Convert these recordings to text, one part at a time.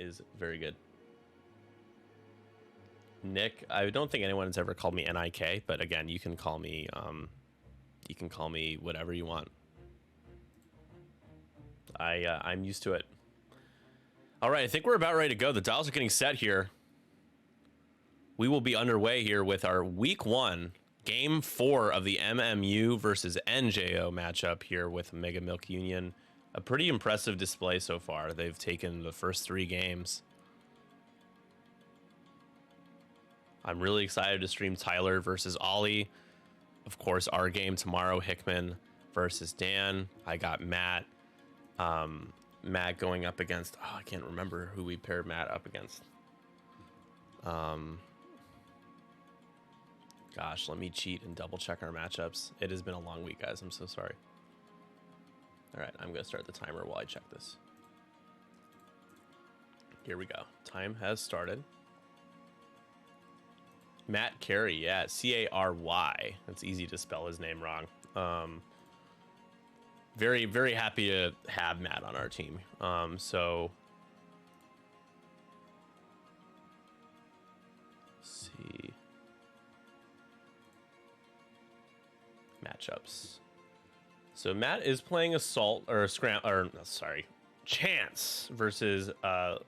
is very good. Nick, I don't think anyone has ever called me NIK, but again, you can call me whatever you want. I'm used to it. All right, I think we're about ready to go. The dials are getting set here. We will be underway here with our week 1, game 4 of the MMU versus NJO matchup here with Mega Milk Union. A pretty impressive display so far. They've taken the first 3 games. I'm really excited to stream Tyler versus Ollie. Of course, our game tomorrow, Hickman versus Dan. I got Matt. Matt going up against, I can't remember who we paired Matt up against. Gosh, let me cheat and double check our matchups. It has been a long week, guys. I'm so sorry. All right, I'm going to start the timer while I check this. Here we go. Time has started. Matt Carey, yeah, C-A-R-Y. That's easy to spell his name wrong. Very, very happy to have Matt on our team. So let's see. Matchups. So Matt is playing Assault or Chance versus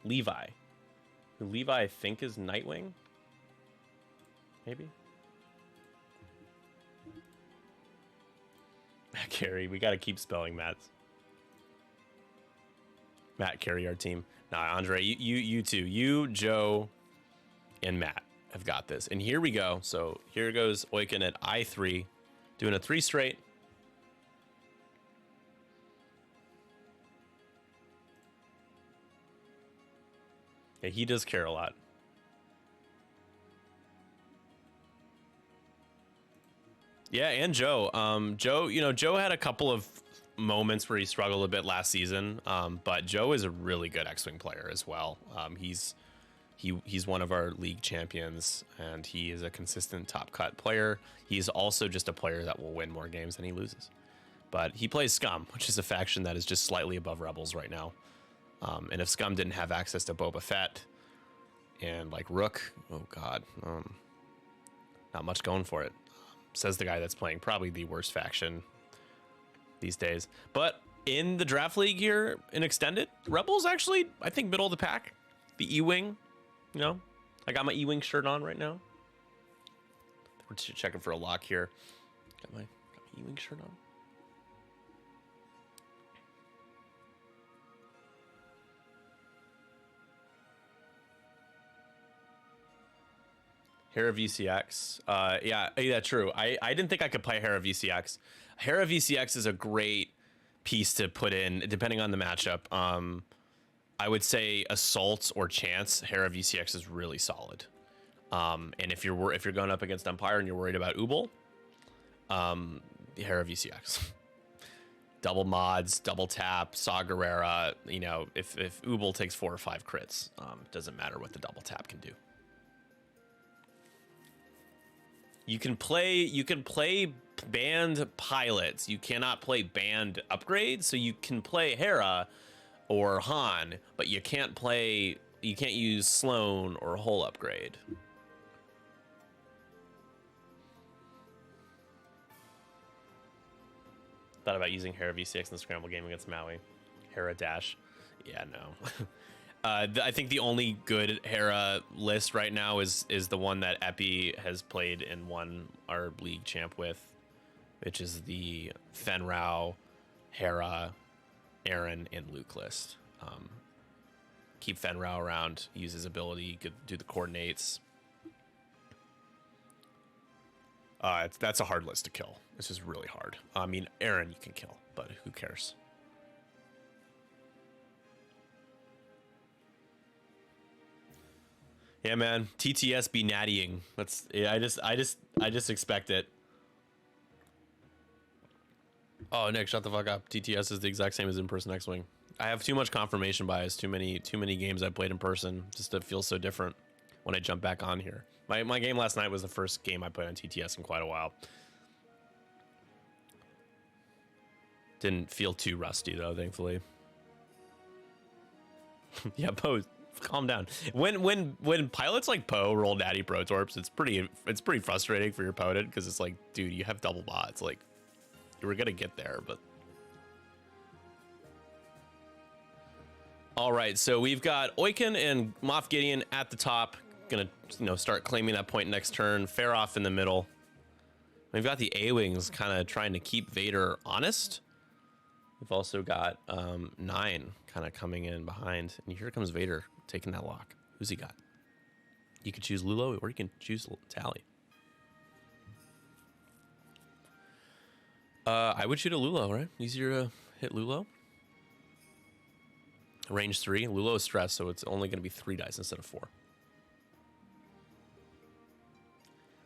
Levi. Who Levi I think is Nightwing. Maybe. Matt Carey, we got to keep spelling Matt's. Matt Carey, our team. Nah, Andre, you two, you, Joe, and Matt have got this. And here we go. So here goes Oiken at I3, doing a 3 straight. Yeah, he does care a lot. Yeah, and Joe. Joe had a couple of moments where he struggled a bit last season, but Joe is a really good X-Wing player as well. He's one of our league champions, and he is a consistent top cut player. He's also just a player that will win more games than he loses. But he plays Scum, which is a faction that is just slightly above Rebels right now. And if Scum didn't have access to Boba Fett and like Rook, oh god, not much going for it. Says the guy that's playing probably the worst faction these days. But in the draft league here in Extended, Rebels actually, I think, middle of the pack. The E-Wing, I got my E-Wing shirt on right now. We're checking for a lock here. Got my E-Wing shirt on. Hera VCX. Yeah, true. I didn't think I could play Hera VCX. Hera VCX is a great piece to put in, depending on the matchup. I would say Assault or Chance, Hera VCX is really solid. And if you're going up against Empire and you're worried about Ubel, Hera VCX. Double mods, double tap, Saw Gerrera. If Ubel takes 4 or 5 crits, doesn't matter what the double tap can do. You can play banned pilots. You cannot play banned upgrades. So you can play Hera or Han, but you can't use Sloane or Hull upgrade. Thought about using Hera V6 in the scramble game against Maui. Hera dash. Yeah, no. I think the only good Hera list right now is the one that Epi has played and won our league champ with, which is the Fenrau, Hera, Aaron, and Luke list. Keep Fenrau around, use his ability, do the coordinates. That's a hard list to kill. This is really hard. I mean, Aaron you can kill, but who cares? Yeah, man. TTS be nattying. I just expect it. Oh, Nick, shut the fuck up. TTS is the exact same as in-person X-Wing. I have too much confirmation bias. Too many games I played in person. Just to feel so different when I jump back on here. My game last night was the first game I played on TTS in quite a while. Didn't feel too rusty though, thankfully. Yeah, Calm down. When pilots like Poe roll natty protorps, it's pretty frustrating for your opponent because it's like, dude, you have double bots. Like, you were gonna get there, but. All right, so we've got Oiken and Moff Gideon at the top, gonna start claiming that point next turn. Fair off in the middle. We've got the A-Wings kind of trying to keep Vader honest. We've also got 9 kind of coming in behind. And here comes Vader taking that lock. Who's he got? You can choose Lulo or you can choose Tally. I would shoot a Lulo, right? Easier to hit Lulo. Range 3. Lulo is stressed, so it's only going to be 3 dice instead of 4.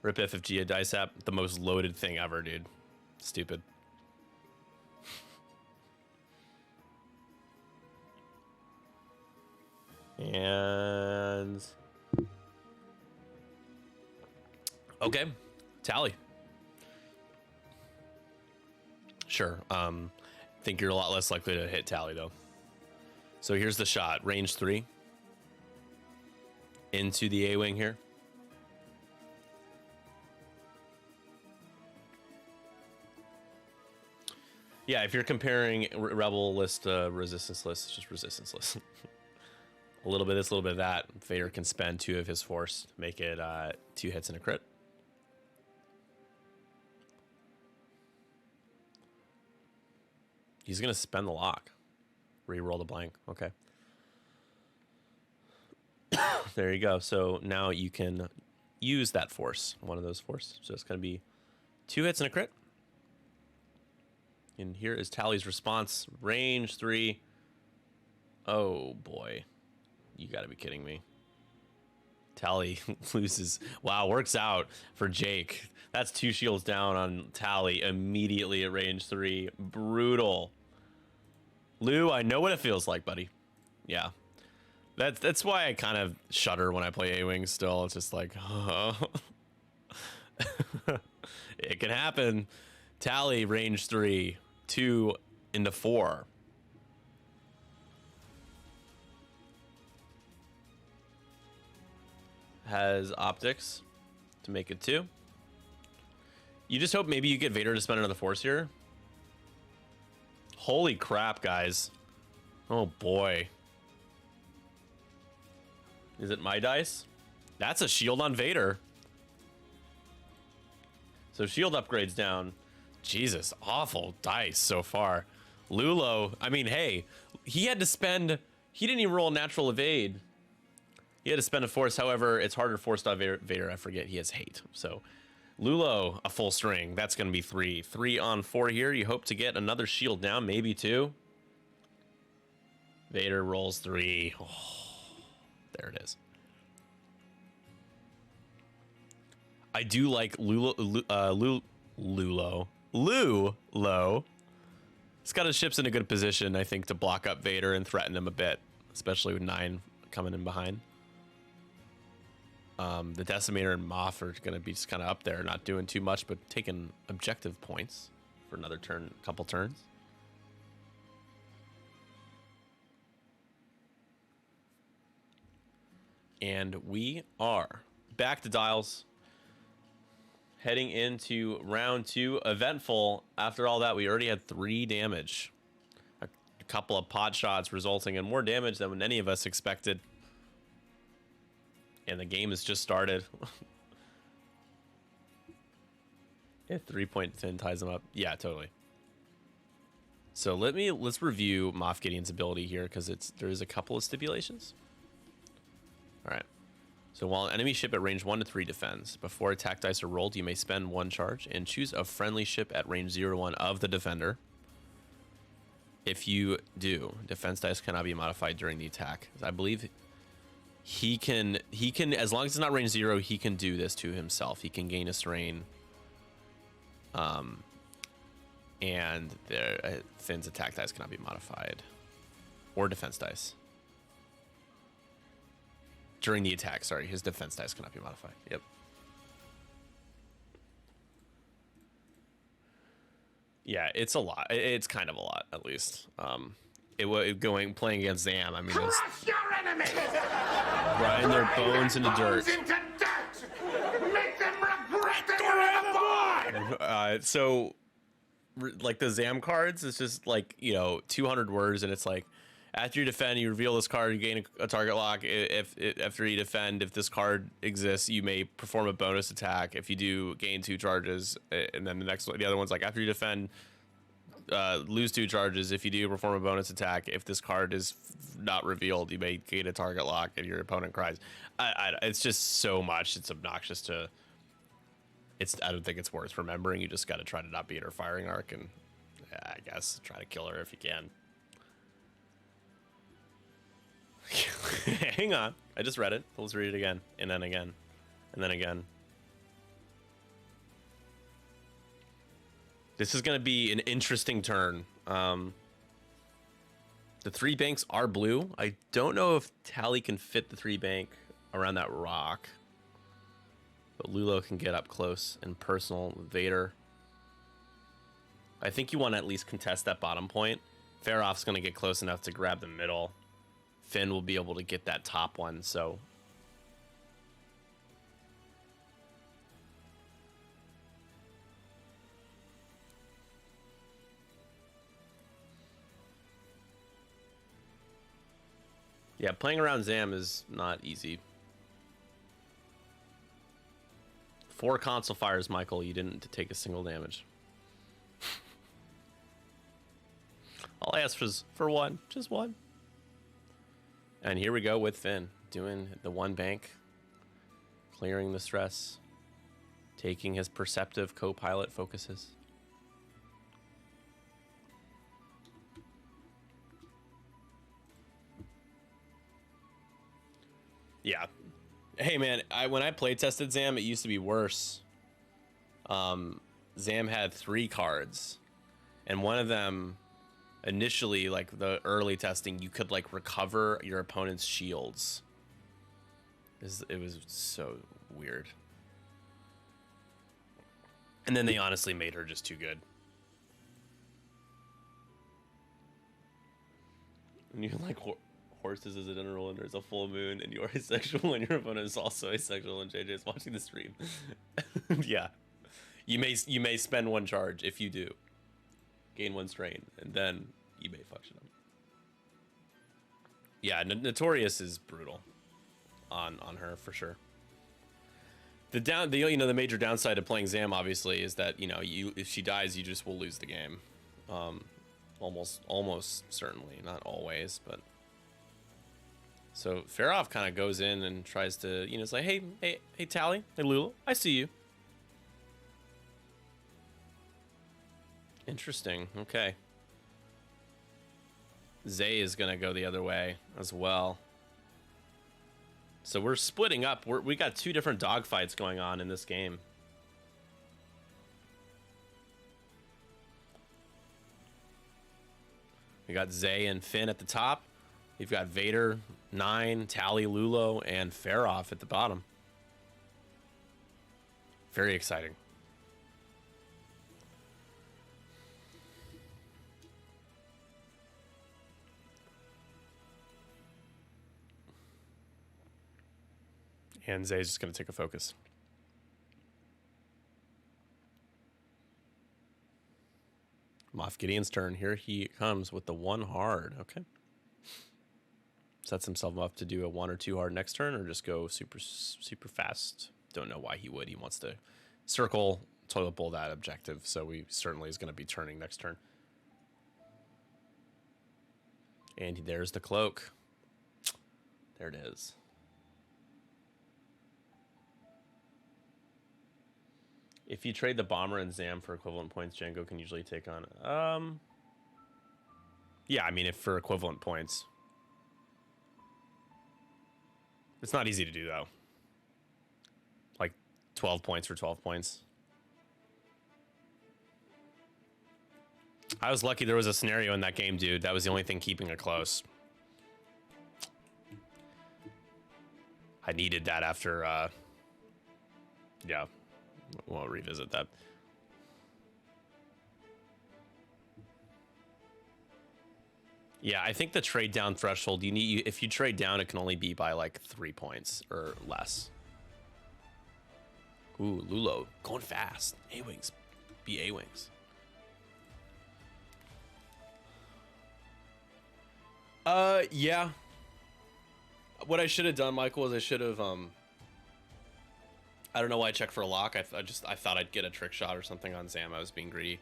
Rip FFG dice app, the most loaded thing ever, dude. Stupid. And okay, Tally. Sure. Think you're a lot less likely to hit Tally though. So here's the shot. Range 3 into the A-wing here. Yeah, if you're comparing Rebel list to Resistance list, it's just Resistance list. A little bit of this, a little bit of that. Vader can spend 2 of his force to make it 2 hits and a crit. He's going to spend the lock. Reroll the blank. Okay. There you go. So now you can use that force, one of those force. So it's going to be 2 hits and a crit. And here is Tally's response. Range 3. Oh, boy. You got to be kidding me. Tally loses. Wow, works out for Jake. That's 2 shields down on Tally immediately at range 3. Brutal. Lou, I know what it feels like, buddy. Yeah. That's why I kind of shudder when I play A-Wing still. It's just like, oh. It can happen. Tally, range 3. 2 into 4. Has optics to make it 2. You just hope maybe you get Vader to spend another force here. Holy crap, guys. Oh boy. Is it my dice? That's a shield on Vader. So shield upgrades down. Jesus, awful dice so far. Lulo, I mean, hey, he had to spend, he didn't even roll a natural evade. He had to spend a force. However, it's harder forced on Vader. I forget he has hate. So Lulo, a full string. That's going to be 3. 3 on 4 here. You hope to get another shield down, maybe 2. Vader rolls 3. Oh, there it is. I do like Lulo. He's got his ships in a good position, I think, to block up Vader and threaten him a bit, especially with 9 coming in behind. The Decimator and Moff are going to be just kind of up there, not doing too much, but taking objective points for another turn, couple turns. And we are back to dials. Heading into round 2, eventful. After all that, we already had 3 damage. A couple of pot shots resulting in more damage than any of us expected. And the game has just started. Yeah, 3.10 ties them up. Yeah, totally. So let's review Moff Gideon's ability here because there's a couple of stipulations. All right. So while an enemy ship at range 1 to 3 defends, before attack dice are rolled, you may spend 1 charge and choose a friendly ship at range 0 to 1 of the defender. If you do, defense dice cannot be modified during the attack. I believe he can, as long as it's not range 0, he can do this to himself. He can gain a strain. And Finn's attack dice cannot be modified. Or defense dice. During the attack, sorry. His defense dice cannot be modified. Yep. Yeah, it's a lot. It's kind of a lot, at least. playing against Zam. I mean, it's Crush your enemies! grinding their bones into dirt. Make them regret that you're in the void! So, like the Zam cards, it's just like 200 words, and it's like after you defend, you reveal this card, you gain a target lock. If after you defend, if this card exists, you may perform a bonus attack. If you do, gain 2 charges, and then the other one's like after you defend, lose 2 charges. If you do, perform a bonus attack. If this card is not revealed, you may gain a target lock, and your opponent cries. It's just so much. It's obnoxious to. I don't think it's worth remembering. You just got to try to not beat her firing arc, and I guess try to kill her if you can. Hang on, I just read it. Let's read it again, and then again, and then again. This is going to be an interesting turn. The 3 banks are blue. I don't know if Tally can fit the 3 bank around that rock. But Lulo can get up close and personal with Vader. I think you want to at least contest that bottom point. Faroff's going to get close enough to grab the middle. Finn will be able to get that top one, so... Yeah, playing around Zam is not easy. 4 console fires, Michael. You didn't take a single damage. All I asked was for 1, just 1. And here we go with Finn doing the 1 bank, clearing the stress, taking his perceptive co-pilot focuses. Yeah. Hey man, when I play tested Zam, it used to be worse. Zam had 3 cards, and one of them, initially, like the early testing, you could like recover your opponent's shields. It was so weird. And then they honestly made her just too good. And you like horses as a general, and there's a full moon, and you're asexual, and your opponent is also asexual, and JJ is watching the stream. Yeah, you may spend 1 charge. If you do, gain 1 strain, and then you may function them. Yeah, Notorious is brutal on her for sure. The major downside of playing Zam obviously is that if she dies, you just will lose the game. Almost certainly, not always, but. So Faroff kind of goes in and tries to, it's like, hey, Tally, hey, Lula, I see you. Interesting. Okay. Zay is gonna go the other way as well. So we're splitting up. We got 2 different dogfights going on in this game. We got Zay and Finn at the top. You've got Vader, 9, Tally, Lulo, and Faroff at the bottom. Very exciting. And Zay's just going to take a focus. Moff Gideon's turn. Here he comes with the 1 hard. Okay. Sets himself up to do a 1 or 2 hard next turn, or just go super fast. Don't know why he would. He wants to circle toilet bowl that objective, so he certainly is going to be turning next turn. And there's the cloak. There it is. If you trade the bomber and Zam for equivalent points, Django can usually take on. Yeah, I mean, if for equivalent points. It's not easy to do, though. Like 12 points for 12 points. I was lucky there was a scenario in that game, dude. That was the only thing keeping it close. I needed that after, yeah. We'll revisit that. Yeah, I think the trade down threshold, if you trade down, it can only be by like 3 points or less. Ooh, Lulo going fast. A-wings, be A-wings. Yeah. What I should have done, Michael, is I should have I don't know why I checked for a lock. I thought I'd get a trick shot or something on Zam. I was being greedy.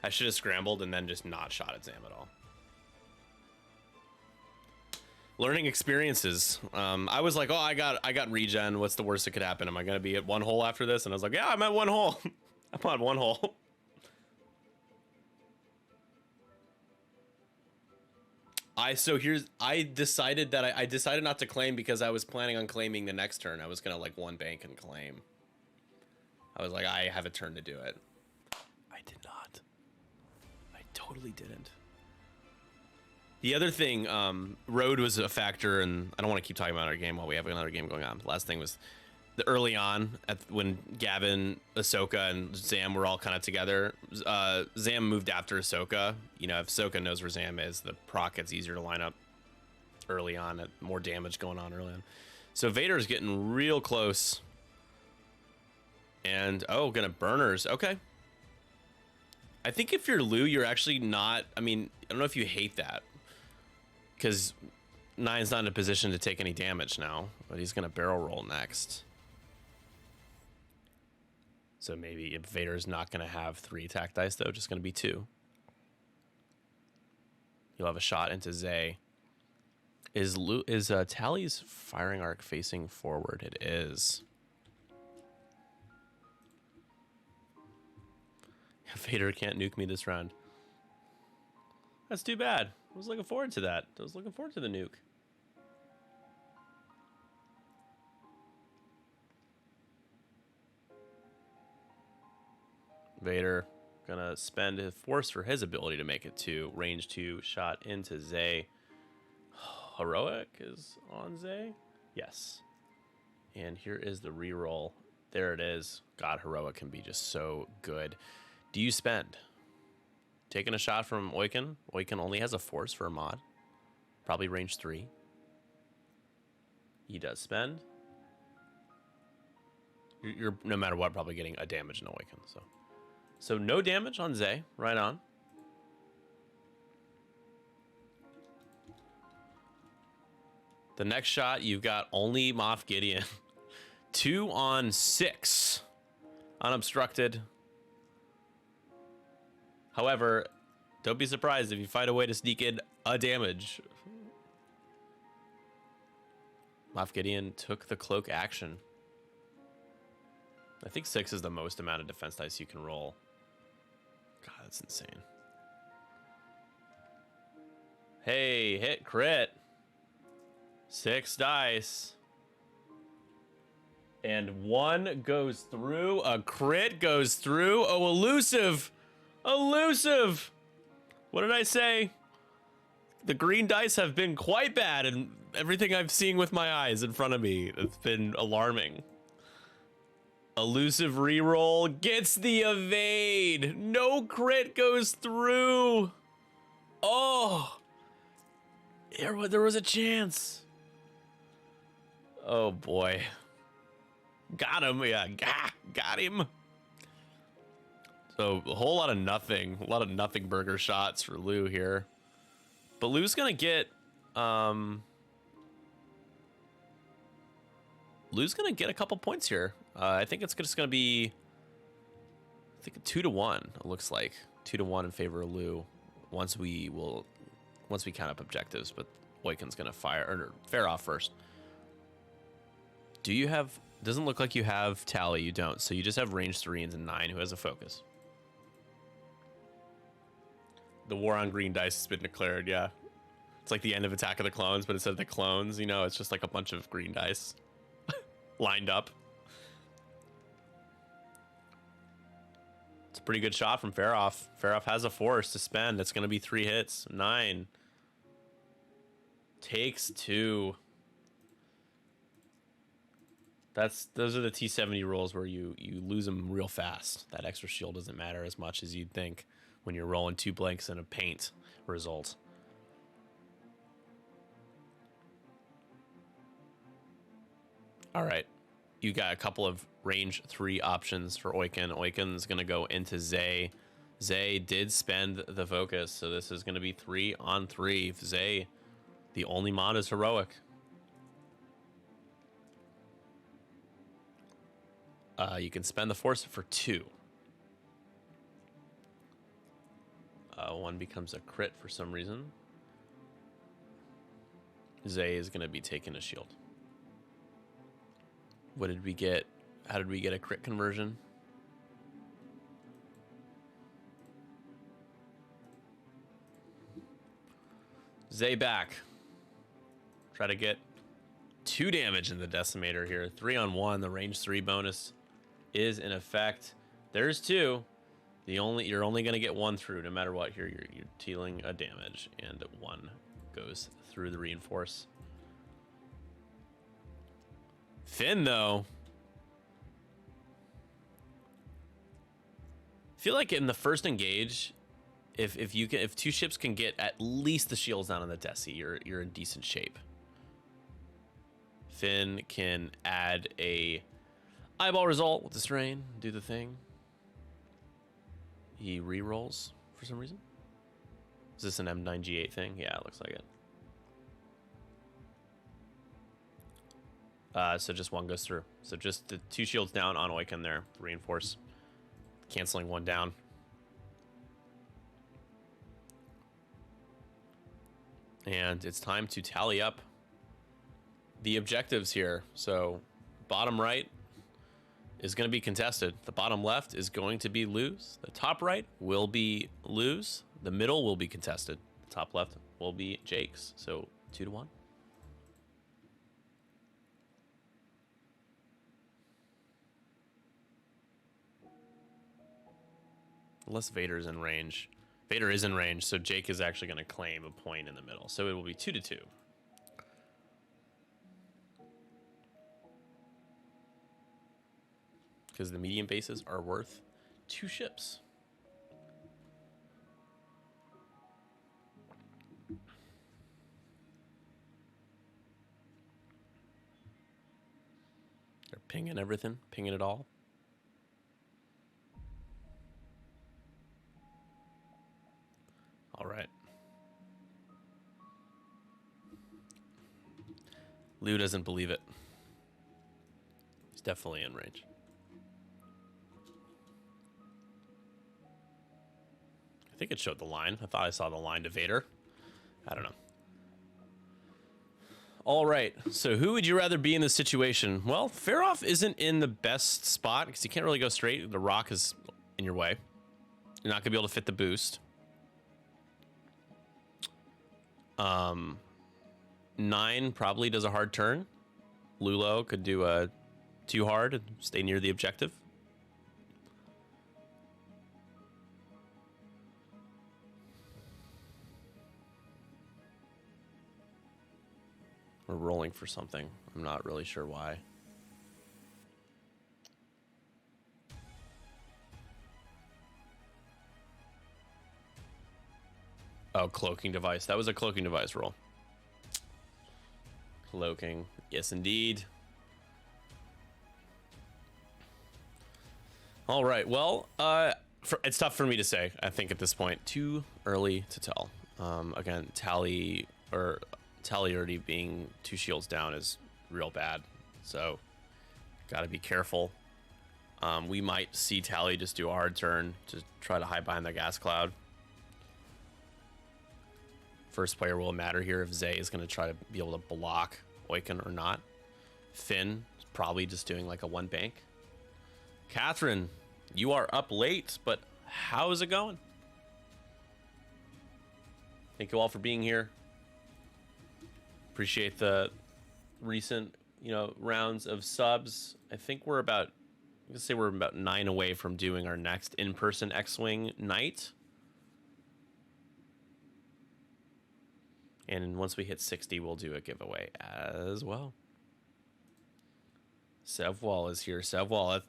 I should have scrambled and then just not shot at Zam at all. Learning experiences. I was like, oh, I got regen. What's the worst that could happen? Am I gonna be at one hole after this? And I was like, yeah, I'm at one hole. I'm on one hole. I decided that I decided not to claim because I was planning on claiming the next turn. I was gonna like one bank and claim. I was like, I have a turn to do it. I did not. I totally didn't. The other thing, road was a factor, and I don't want to keep talking about our game while we have another game going on. The last thing was the early on when Gavin, Ahsoka, and Zam were all kind of together. Zam moved after Ahsoka. You know, if Ahsoka knows where Zam is, the proc gets easier to line up early on. More damage going on early on. So Vader's getting real close. And, oh, gonna burners. Okay. I think if you're Lu, you're actually not... I mean, I don't know if you hate that. Because Nine's not in a position to take any damage now. But he's gonna barrel roll next. So maybe if Vader's not gonna have 3 attack dice, though, just gonna be 2. You'll have a shot into Zay. Is Tally's firing arc facing forward? It is. Vader can't nuke me this round. That's too bad. I was looking forward to that. I was looking forward to the nuke. Vader gonna spend his force for his ability to make it 2. Range 2 shot into Zay. Heroic is on Zay? Yes. And here is the reroll. There it is. God, Heroic can be just so good. Do you spend? Taking a shot from Oiken. Oiken only has a force for a mod. Probably range 3. He does spend. You're no matter what probably getting a damage in Oiken. So no damage on Zay. Right on. The next shot, you've got only Moff Gideon. 2 on 6. Unobstructed. However, don't be surprised if you find a way to sneak in a damage. Moff Gideon took the cloak action. I think 6 is the most amount of defense dice you can roll. God, that's insane. Hey, hit crit. 6 dice. And 1 goes through. A crit goes through. Oh, elusive. Elusive. What did I say? The green dice have been quite bad, and everything I've seen with my eyes in front of me, it's been alarming. Elusive reroll gets the evade. No crit goes through. Oh. There was a chance. Oh boy. Got him, yeah, got him. So a whole lot of nothing burger shots for Lu here. But Lu's gonna get a couple points here. I think it's just gonna be, I think 2-1. It looks like 2-1 in favor of Lu. Once we count up objectives, but Oiken's gonna fare off first. Do you have? Doesn't look like you have Tally. You don't. So you just have range 3 and 9 who has a focus. The war on green dice has been declared. Yeah, it's like the end of Attack of the Clones, but instead of the clones, you know, it's just like a bunch of green dice lined up. It's a pretty good shot from Faroff. Faroff has a force to spend. It's going to be 3 hits. 9 takes 2. Those are the T70 rolls where you lose them real fast. That extra shield doesn't matter as much as you'd think when you're rolling 2 blanks and a paint result. All right. You got a couple of range 3 options for Oiken. Oiken's going to go into Zay. Zay did spend the focus, so this is going to be 3 on 3. Zay, the only mod is heroic. You can spend the force for 2. One becomes a crit for some reason. Zay is going to be taking a shield. What did we get? How did we get a crit conversion? Zay back. Try to get 2 damage in the decimator here. 3 on 1. The range 3 bonus is in effect. There's 2. You're only gonna get 1 through no matter what. Here you're dealing a damage, and 1 goes through the reinforce. Finn though, I feel like in the first engage, if 2 ships can get at least the shields down on the Desi, you're in decent shape. Finn can add a eyeball result with the strain, do the thing. He re-rolls for some reason. Is this an M9G8 thing? Yeah, it looks like it. So just 1 goes through. So just the 2 shields down on Oiken there. Reinforce. Canceling 1 down. And it's time to tally up the objectives here. So bottom right is going to be contested. The bottom left is going to be lose. The top right will be lose. The middle will be contested. The top left will be Jake's. So 2 to 1. Unless Vader's in range. Vader is in range, so Jake is actually going to claim a point in the middle. So it will be 2 to 2. Because the medium bases are worth 2 ships. They're pinging everything, pinging it all. All right. Lou doesn't believe it. He's definitely in range. I think it showed the line. I thought I saw the line to Vader. I don't know. All right. So who would you rather be in this situation? Well, Faroff isn't in the best spot because you can't really go straight. The rock is in your way. You're not going to be able to fit the boost. 9 probably does a hard turn. Lulo could do a 2 hard and stay near the objective. We're rolling for something. I'm not really sure why. Oh, cloaking device. That was a cloaking device roll. Cloaking. Yes, indeed. All right. Well, it's tough for me to say, I think, at this point. Too early to tell. Again, Tally already being 2 shields down is real bad. So, got to be careful. We might see Tally just do a hard turn to try to hide behind the gas cloud. First player will matter here if Zay is going to try to be able to block Oiken or not. Finn is probably just doing like a 1 bank. Catherine, you are up late, but how is it going? Thank you all for being here. Appreciate the recent, rounds of subs. I think we're about 9 away from doing our next in-person X-Wing night. And once we hit 60, we'll do a giveaway as well. Sevwall is here. Sevwall,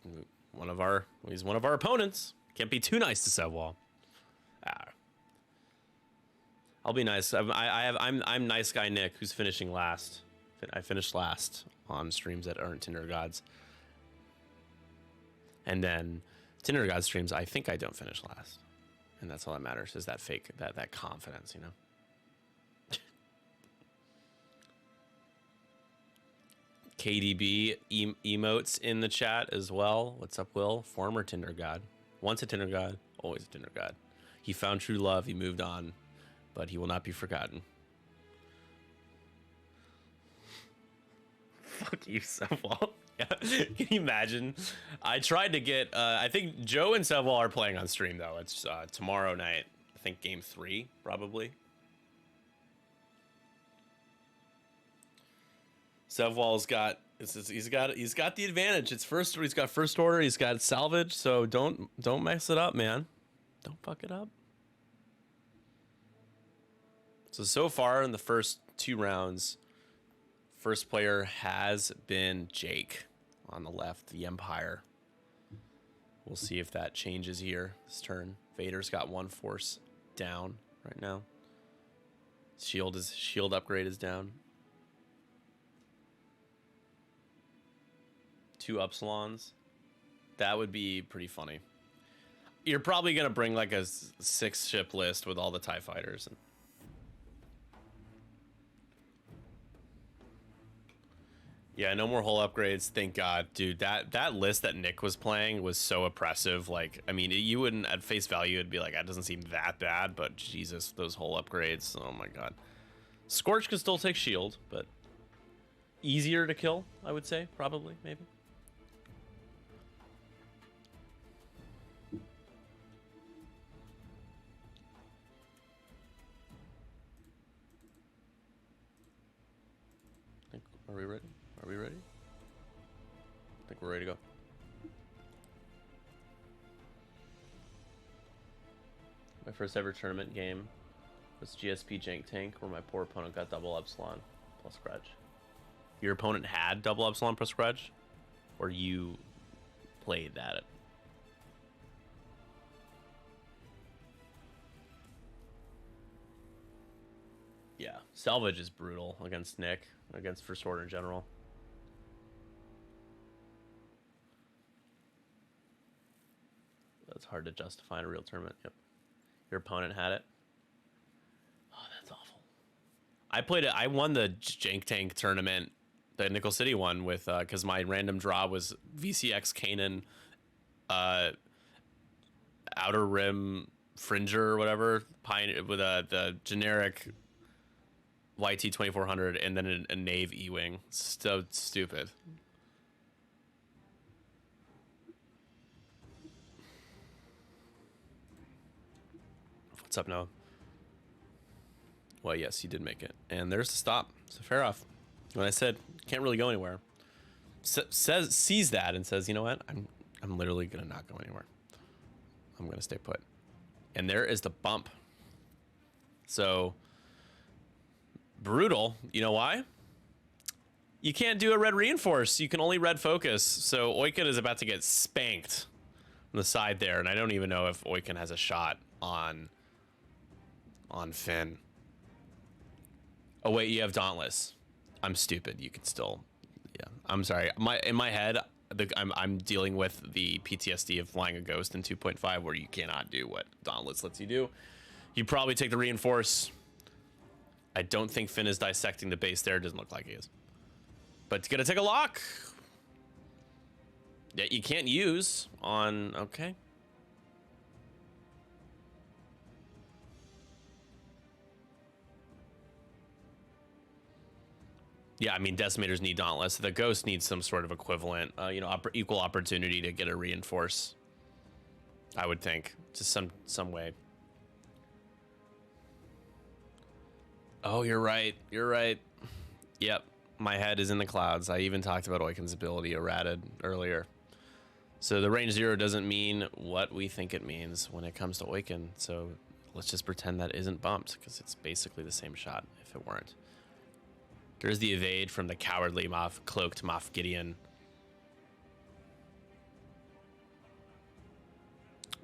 he's one of our opponents. Can't be too nice to Sevwall. I'll be nice. I'm nice guy Nick, who's finishing last. I finished last on streams that aren't Tinder Gods. And then Tinder God streams, I think I don't finish last. And that's all that matters, is that fake, that confidence, you know? KDB emotes in the chat as well. What's up, Will? Former Tinder God. Once a Tinder God, always a Tinder God. He found true love, he moved on, but he will not be forgotten. Fuck you, Sevwall. Yeah. Can you imagine? I tried to get, I think Joe and Sevwall are playing on stream, though. It's tomorrow night. I think game 3, probably. Sevwall's got, he's got the advantage. It's first, he's got first order, he's got salvage, so don't mess it up, man. Don't fuck it up. So far in the first 2 rounds, first player has been Jake on the left, the Empire. We'll see if that changes here this turn. Vader's got 1 force down right now. Shield upgrade is down. 2 Upsilons. That would be pretty funny. You're probably gonna bring like a 6-ship list with all the TIE fighters. And yeah, no more hull upgrades. Thank God, dude. That list that Nick was playing was so oppressive. Like, I mean, you wouldn't at face value, it'd be like, that doesn't seem that bad, but Jesus, those hull upgrades. Oh my God. Scorch could still take shield, but easier to kill, I would say, probably, maybe. Are we ready? Are we ready? I think we're ready to go. My first ever tournament game was GSP Jank Tank, where my poor opponent got double Epsilon plus Grudge. Your opponent had double Epsilon plus Grudge? Or you played at it? Yeah, salvage is brutal against Nick, against First Order in general. That's hard to justify in a real tournament. Yep. Your opponent had it. Oh, that's awful. I played it. I won the Jank Tank tournament, the Nickel City one, with because my random draw was VCX Kanan, Outer Rim Fringer or whatever, with the generic YT 2400, and then a Nave E-Wing. So stupid. What's up, Noah? Well, yes, you did make it. And there's the stop. So fair off. When I said, can't really go anywhere, sees that and says, you know what? I'm literally going to not go anywhere. I'm going to stay put. And there is the bump. So, brutal. You know why? You can't do a red reinforce. You can only red focus. So Oiken is about to get spanked on the side there. And I don't even know if Oiken has a shot on Finn. Oh wait, you have Dauntless. I'm stupid. You can still, yeah. I'm sorry. In my head, I'm dealing with the PTSD of flying a Ghost in 2.5, where you cannot do what Dauntless lets you do. You probably take the reinforce. I don't think Finn is dissecting the base there. Doesn't look like he is. But it's gonna take a lock that you can't use on. Okay. Yeah, I mean, Decimators need Dauntless. The Ghost needs some sort of equivalent, equal opportunity to get a reinforce. I would think, just some way. Oh, you're right. You're right. Yep, my head is in the clouds. I even talked about Oiken's ability errated earlier. So the range 0 doesn't mean what we think it means when it comes to Oiken. So let's just pretend that isn't bumped, because it's basically the same shot if it weren't. There's the evade from the cowardly cloaked Moff Gideon.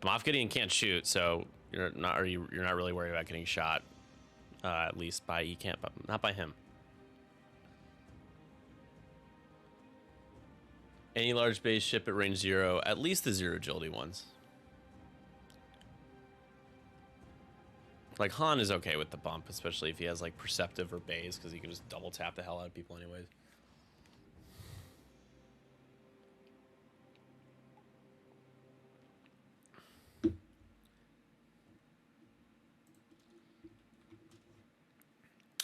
Moff Gideon can't shoot, so you're not really worried about getting shot. At least by, you can't, but not by him. Any large base ship at range 0, at least the 0 agility ones. Like, Han is okay with the bump, especially if he has, like, Perceptive or Baze, because he can just double tap the hell out of people anyways.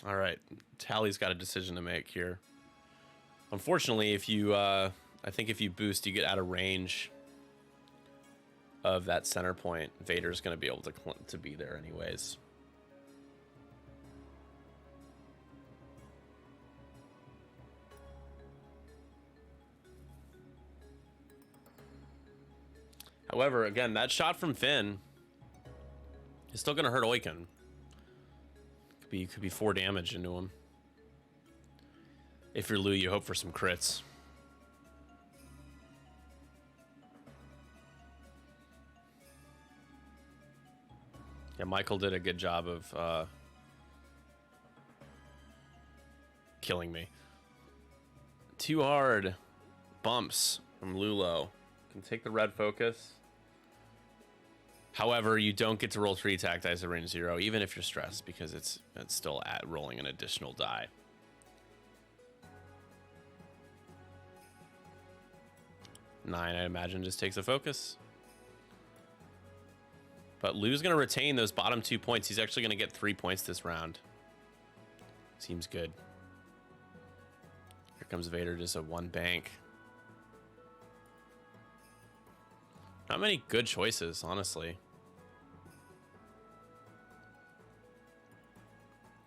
All right, Tally's got a decision to make here. Unfortunately, if you, I think if you boost, you get out of range of that center point. Vader's going to be able to be there anyways. However, again, that shot from Finn is still going to hurt Oiken. Could be 4 damage into him. If you're Lu, you hope for some crits. Yeah, Michael did a good job of killing me. Too hard bumps from Lulo. Can take the red focus. However, you don't get to roll 3 attack dice at range 0, even if you're stressed, because it's still at rolling an additional die. Nine, I imagine, just takes a focus. But Lu's going to retain those bottom 2 points. He's actually going to get 3 points this round. Seems good. Here comes Vader, just a 1 bank. Not many good choices, honestly.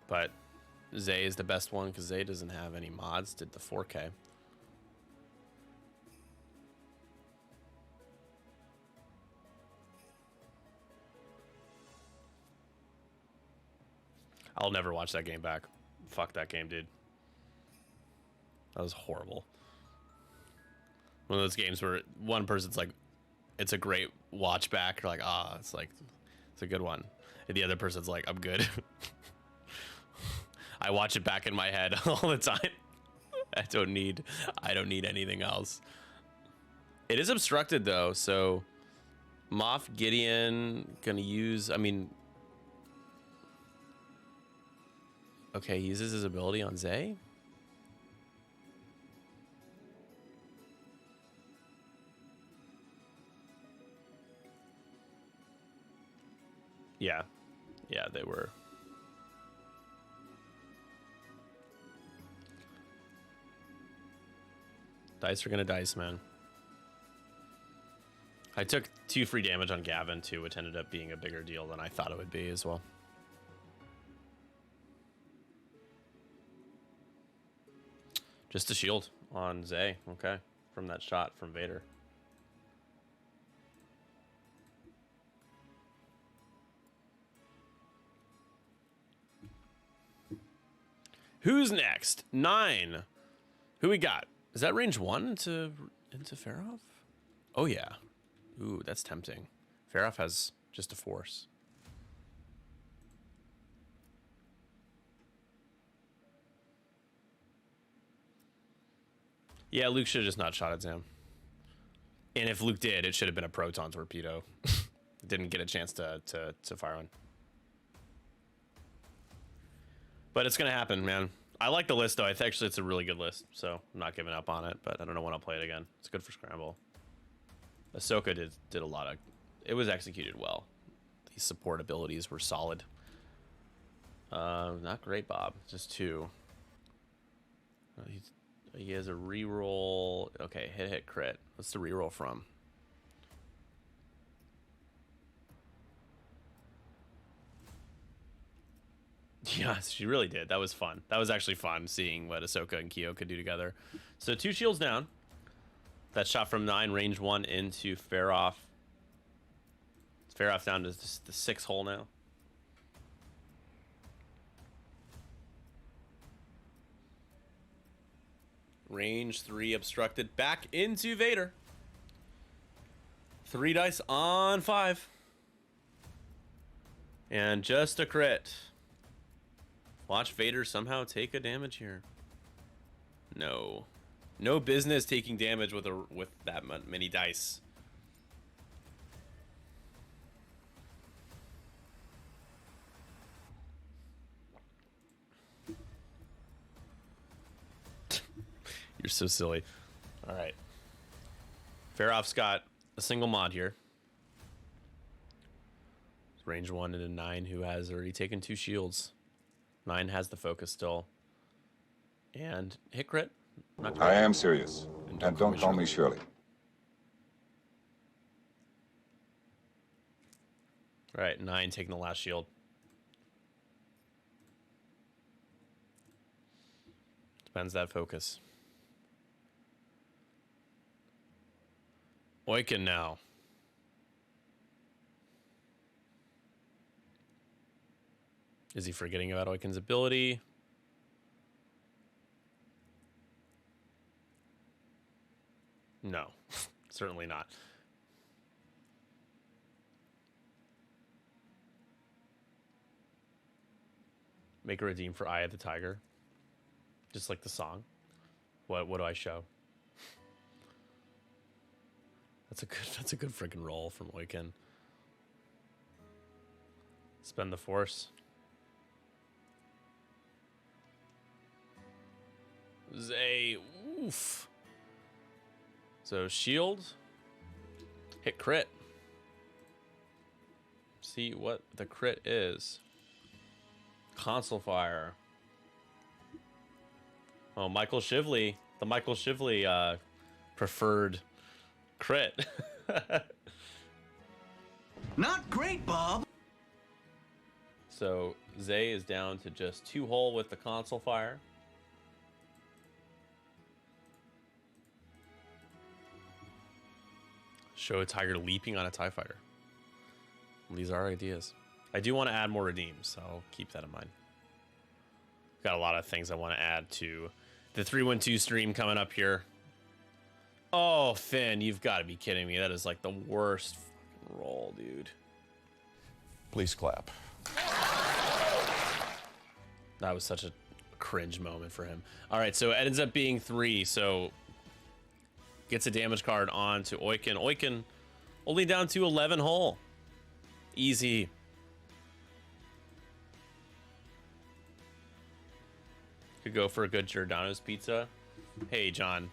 But Zay is the best one because Zay doesn't have any mods. Did the 4K. I'll never watch that game back. Fuck that game, dude. That was horrible. One of those games where one person's like, it's a great watch back. You're like, ah, it's a good one. And the other person's like, I'm good. I watch it back in my head all the time. I don't need anything else. It is obstructed though, so Moff Gideon gonna use, I mean, okay, he uses his ability on Zay. Yeah, they were. Dice are gonna dice, man. I took 2 free damage on Gavin too, which ended up being a bigger deal than I thought it would be as well. Just a shield on Zay, okay, from that shot from Vader. Who's next? 9. Who we got? Is that range 1 into Farroff? Oh yeah. Ooh, that's tempting. Farroff has just a force. Yeah, Luke should have just not shot at Zam. And if Luke did, it should have been a proton torpedo. Didn't get a chance to fire one. But it's going to happen, man. I like the list, though. Actually, it's a really good list, so I'm not giving up on it, but I don't know when I'll play it again. It's good for Scramble. Ahsoka did a lot of... It was executed well. These support abilities were solid. Not great, Bob. Just 2. He has a reroll. Okay, hit, crit. What's the reroll from? Yeah, she really did. That was fun. That was actually fun seeing what Ahsoka and Kyo could do together. So 2 shields down. That shot from 9, range 1 into Farroff. Farroff down to the 6 hole now. Range 3 obstructed. Back into Vader. 3 dice on 5. And just a crit. Watch Vader somehow take a damage here. No. No business taking damage with that many dice. You're so silly. All right. Faroff's got a single mod here. Range 1 into 9, who has already taken 2 shields. 9 has the focus still. And hit crit. Not I am serious. And don't call me Shirley. All right, 9 taking the last shield. Depends that focus. Oiken now. Is he forgetting about Oiken's ability? No, certainly not. Make a redeem for Eye of the Tiger. Just like the song. What do I show? That's a good freaking roll from Oiken. Spend the force. Zay, oof. So shield, hit crit. See what the crit is. Console fire. Oh, Michael Shively, the Michael Shively preferred crit. Not great, Bob. So Zay is down to just 2 hull with the console fire. Show a tiger leaping on a TIE fighter. These are ideas. I do want to add more redeems, so I'll keep that in mind. Got a lot of things I want to add to the 312 stream coming up here. Oh, Finn, you've got to be kidding me. That is like the worst fucking roll, dude. Please clap. That was such a cringe moment for him. All right, so it ends up being 3, so gets a damage card on to Oiken. Oiken only down to 11 hull. Easy. Could go for a good Giordano's pizza. Hey, John.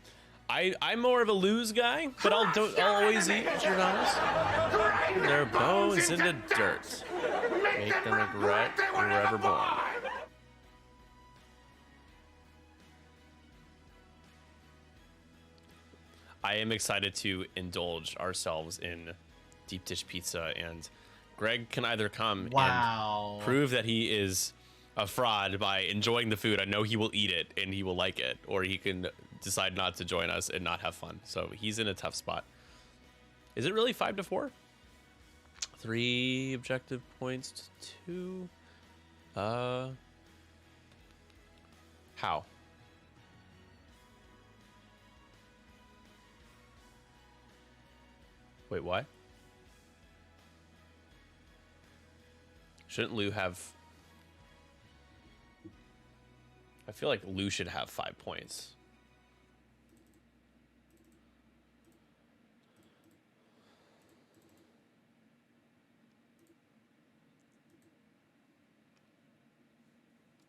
I'm more of a lose guy, but I'll always eat Giordano's. Their bones into dirt. Make them regret wherever born. I am excited to indulge ourselves in deep dish pizza, and Greg can either come and prove that he is a fraud by enjoying the food. I know he will eat it and he will like it, or he can decide not to join us and not have fun. So he's in a tough spot. Is it really 5-4? 3 objective points to 2. How? Wait, what? Shouldn't Lou have... I feel like Lou should have 5 points.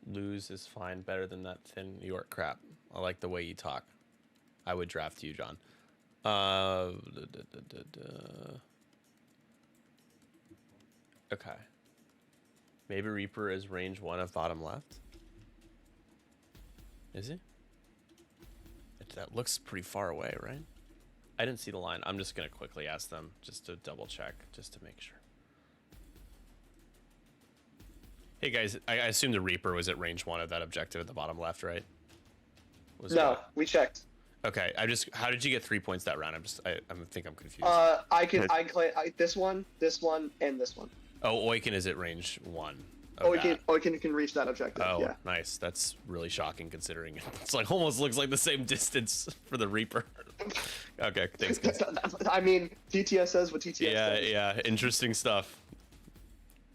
Lose is fine, better than that thin New York crap. I like the way you talk. I would draft you, John. Okay. Maybe Reaper is range 1 of bottom left. Is he? That looks pretty far away, right? I didn't see the line. I'm just gonna quickly ask them just to double check, just to make sure. Hey guys, I assume the Reaper was at range 1 of that objective at the bottom left, right? No, we checked. Okay, how did you get 3 points that round? I think I'm confused. This one, and this one. Oh, Oiken is at range 1. Oiken can reach that objective. Oh, yeah. Nice. That's really shocking considering it's like almost looks like the same distance for the Reaper. Okay, thanks guys. I mean, TTS says what TTS says. Yeah, interesting stuff.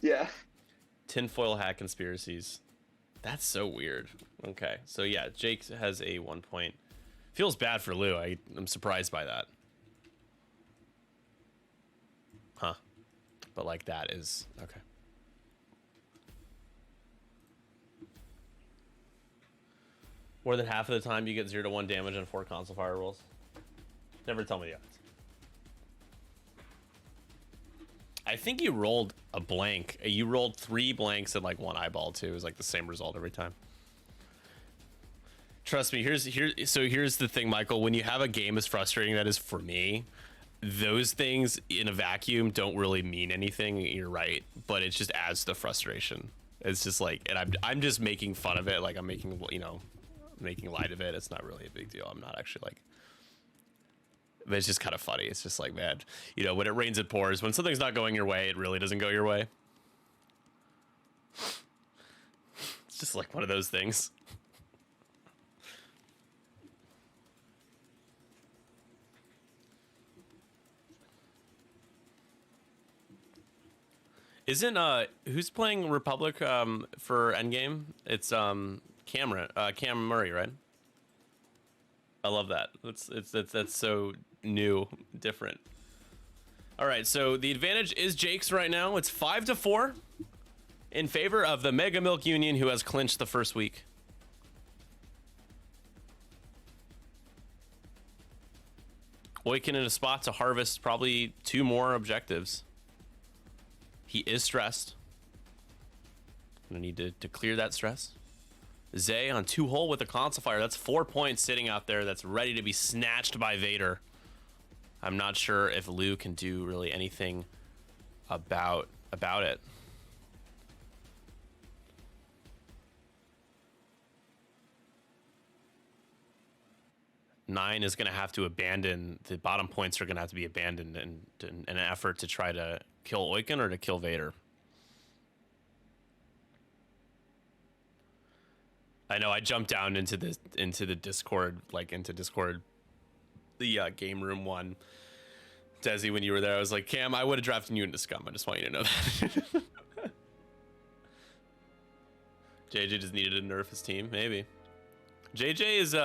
Yeah. Tinfoil hat conspiracies. That's so weird. Okay, so yeah, Jake has a 1 point. Feels bad for Lou. I'm surprised by that. Huh. But like that is okay. More than half of the time you get 0 to 1 damage on 4 console fire rolls. Never tell me the odds. I think you rolled a blank. You rolled 3 blanks and like 1 eyeball too. It was like the same result every time. Trust me, here's the thing, Michael. When you have a game as frustrating that is for me, those things in a vacuum don't really mean anything. You're right, but it just adds to the frustration. It's just like, and I'm just making fun of it. Like I'm making, you know, making light of it. It's not really a big deal. I'm not actually like, but it's just kind of funny. It's just like, man, you know, when it rains, it pours. When something's not going your way, it really doesn't go your way. It's just like one of those things. Isn't who's playing Republic for Endgame? It's Cam Murray, right? I love that. That's so new, different. All right, so the advantage is Jake's right now. It's 5-4 in favor of the Mega Milk Union, who has clinched the first week. Oiken in a spot to harvest probably 2 more objectives. He is stressed. Gonna need to clear that stress. Zay on 2 hole with a console fire. That's 4 points sitting out there. That's ready to be snatched by Vader. I'm not sure if Lou can do really anything about it. Nine is going to have to abandon. The bottom points are going to have to be abandoned in an effort to try to kill Oiken or to kill Vader. I know I jumped down into the Discord, the game room one. Desi, when you were there, I was like, Cam, I would have drafted you into Scum. I just want you to know that. JJ just needed to nerf his team, maybe. JJ is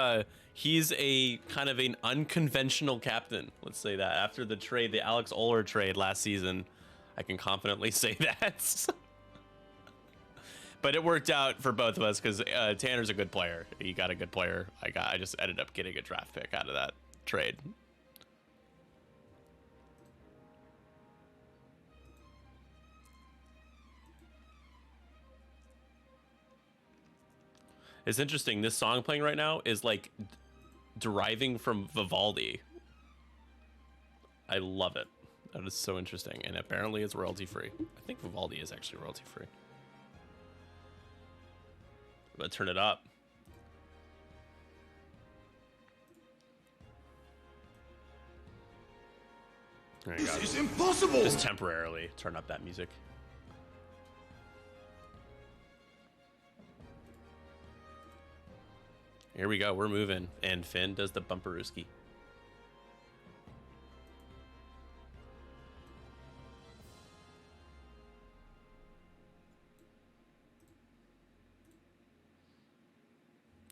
he's a kind of an unconventional captain. Let's say that. After the trade, the Alex Oler trade last season, I can confidently say that. But it worked out for both of us because Tanner's a good player. He got a good player. I just ended up getting a draft pick out of that trade. It's interesting. This song playing right now is like deriving from Vivaldi. I love it. That is so interesting. And apparently it's royalty free. I think Vivaldi is actually royalty free. I'm gonna turn it up. There you go. This is impossible! Just temporarily turn up that music. Here we go, we're moving. And Finn does the bumperooski.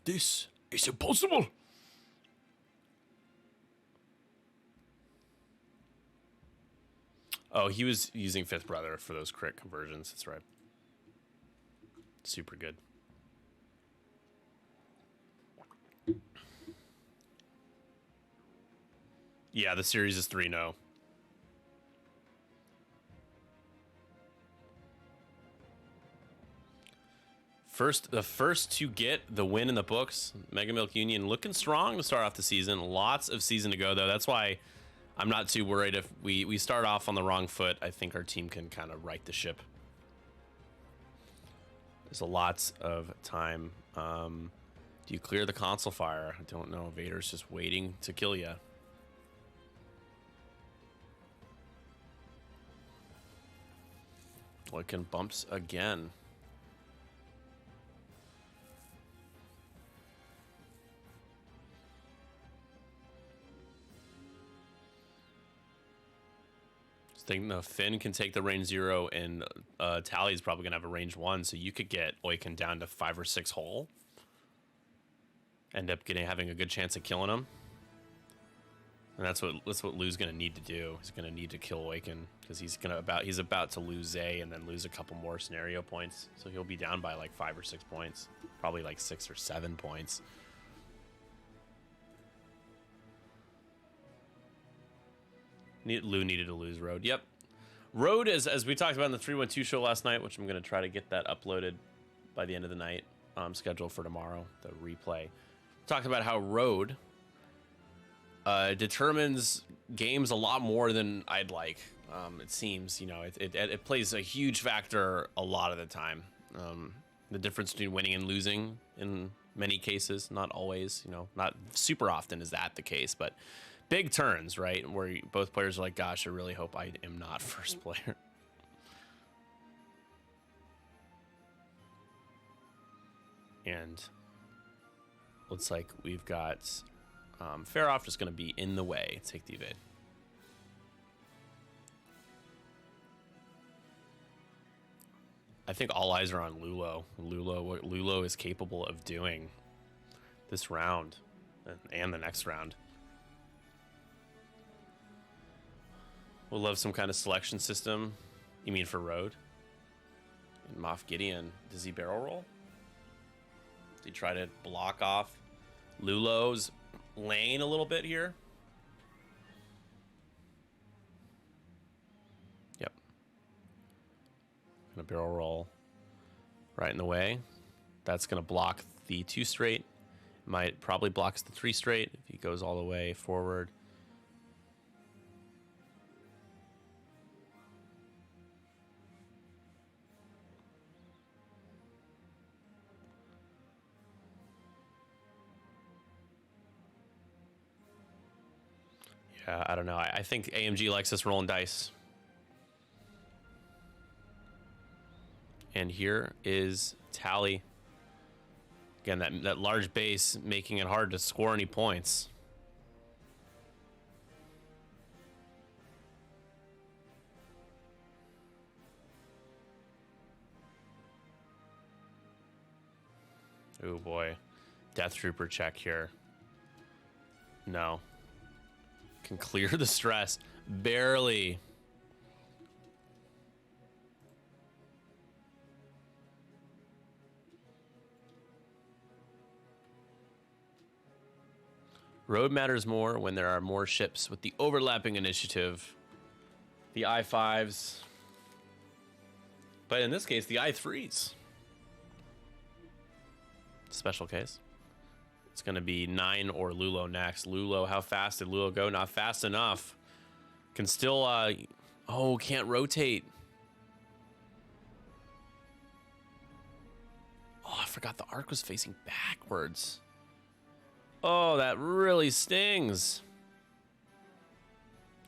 This is impossible! Oh, he was using Fifth Brother for those crit conversions, that's right. Super good. Yeah, the series is 3-0. The first to get the win in the books. Mega Milk Union looking strong to start off the season. Lots of season to go, though. That's why I'm not too worried if we start off on the wrong foot. I think our team can kind of right the ship. There's a lots of time. Do you clear the console fire? I don't know. Vader's just waiting to kill you. Looking bumps again. Think Finn can take the range 0 and Tally's probably gonna have a range 1, so you could get Oiken down to 5 or 6 hole. end up having a good chance of killing him. And that's what Lou's gonna need to do. He's gonna need to kill Awaken because he's about to lose Zay and then lose a couple more scenario points. So he'll be down by like 5 or 6 points, probably like 6 or 7 points. Lou needed to lose Road. Yep, Road is, as we talked about in the 312 show last night, which I'm gonna try to get that uploaded by the end of the night. Scheduled for tomorrow, the replay. Talked about how Road determines games a lot more than I'd like. It seems, you know, it plays a huge factor a lot of the time. The difference between winning and losing in many cases, not always, you know, not super often is that the case, but big turns, right? Where both players are like, gosh, I really hope I am not first player. And looks like we've got Faroff just going to be in the way. Take the evade. I think all eyes are on Lulo. What Lulo is capable of doing this round and the next round. We'll love some kind of selection system. You mean for Road? And Moff Gideon, does he barrel roll? Did he try to block off Lulo's lane a little bit here? Yep. Gonna barrel roll right in the way. That's gonna block the 2 straight. Might probably blocks the 3 straight if he goes all the way forward. I don't know. I think AMG likes us rolling dice. And here is Tally. Again, that large base making it hard to score any points. Oh boy. Death Trooper check here. No. Can clear the stress. Barely. Road matters more when there are more ships with the overlapping initiative. The I-5s. But in this case, the I-3s. Special case. It's going to be 9 or Lulo next. Lulo, how fast did Lulo go? Not fast enough. Can still, oh, can't rotate. Oh, I forgot the arc was facing backwards. Oh, that really stings.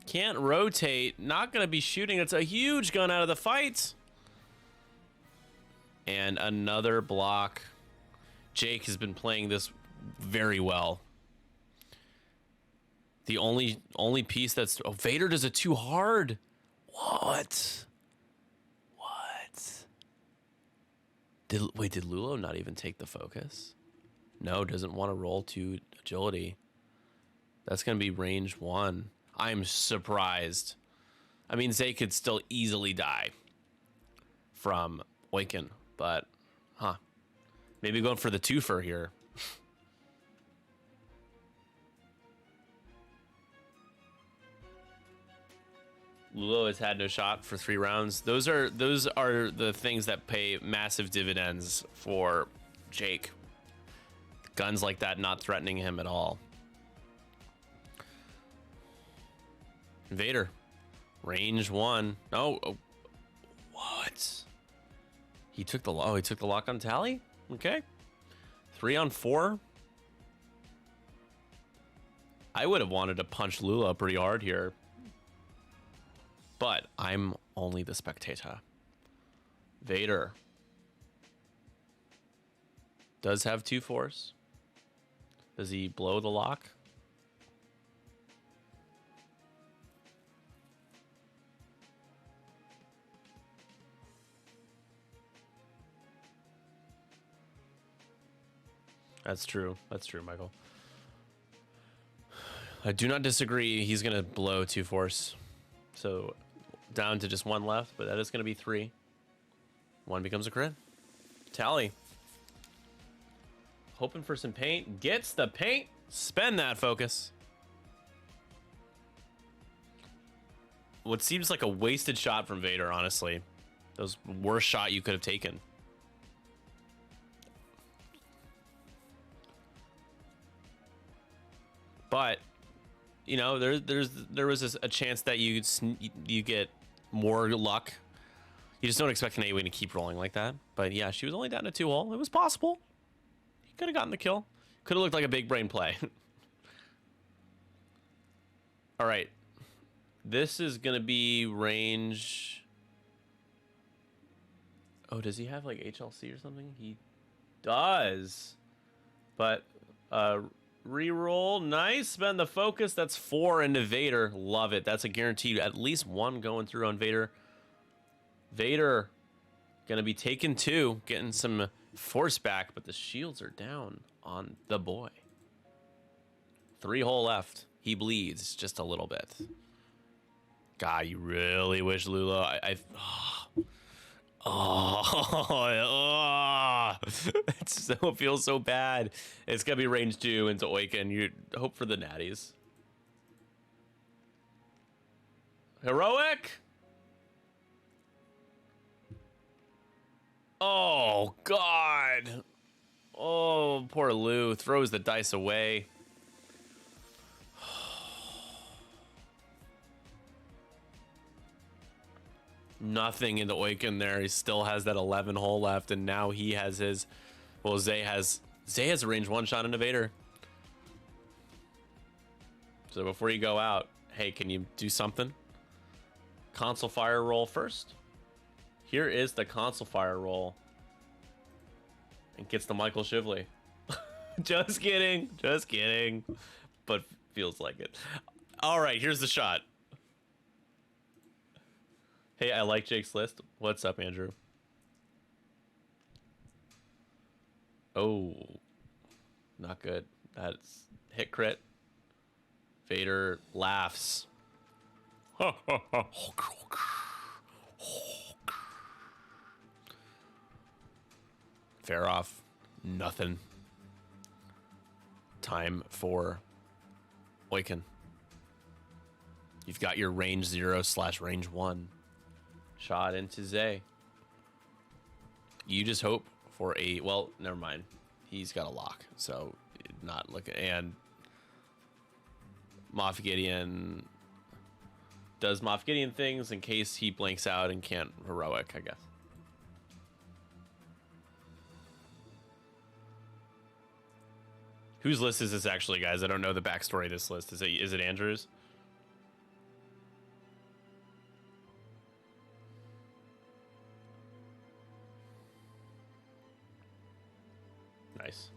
Can't rotate. Not going to be shooting. It's a huge gun out of the fight. And another block. Jake has been playing this very well. The only piece that's... Oh, Vader does it too hard. What? Wait, did Lulo not even take the focus? No, doesn't want to roll to agility. That's going to be range 1. I'm surprised. I mean, Zay could still easily die from Awaken, but... Huh. Maybe going for the twofer here. Lulo has had no shot for 3 rounds. Those are the things that pay massive dividends for Jake. Guns like that not threatening him at all. Vader, range 1. Oh, what? He took the lock on Tally. Okay, 3 on 4. I would have wanted to punch Lulo pretty hard here. But I'm only the spectator. Vader does have 2 force. Does he blow the lock? That's true. That's true, Michael. I do not disagree. He's going to blow 2 force. So down to just 1 left, but that is going to be 3. 1 becomes a crit. Tally. Hoping for some paint. Gets the paint. Spend that focus. What seems like a wasted shot from Vader, honestly. That was the worst shot you could have taken. But, you know, there was a chance that you get more luck. You just don't expect an A-Wing to keep rolling like that. But yeah, she was only down to 2 hull. It was possible. He could have gotten the kill. Could have looked like a big brain play. All right. This is going to be range... Oh, does he have like HLC or something? He does. But reroll. Nice. Spend the focus. That's 4 into Vader. Love it. That's a guaranteed at least 1 going through on Vader. Vader going to be taking 2. Getting some force back. But the shields are down on the boy. 3 hull left. He bleeds just a little bit. God, you really wish Lula... it feels so bad. It's gonna be range 2 into Oiken. You hope for the natties. Heroic. Oh God. Oh, poor Lou throws the dice away. Nothing in the Oiken there. He still has that 11 hole left, and now he has his. Well, Zay has a range 1 shot into Vader. So before you go out, hey, can you do something? Console fire roll first. Here is the console fire roll, and gets the Michael Shively. Just kidding, but feels like it. All right, here's the shot. Hey, I like Jake's list. What's up, Andrew? Oh, not good. That's hit crit. Vader laughs. Fair off. Nothing. Time for Oiken. You've got your range 0/range 1. Shot into Zay. You just hope for a... Well, never mind. He's got a lock, so not looking... And Moff Gideon does Moff Gideon things in case he blanks out and can't heroic, I guess. Whose list is this actually, guys? I don't know the backstory of this list. Is it Andrew's? Nice.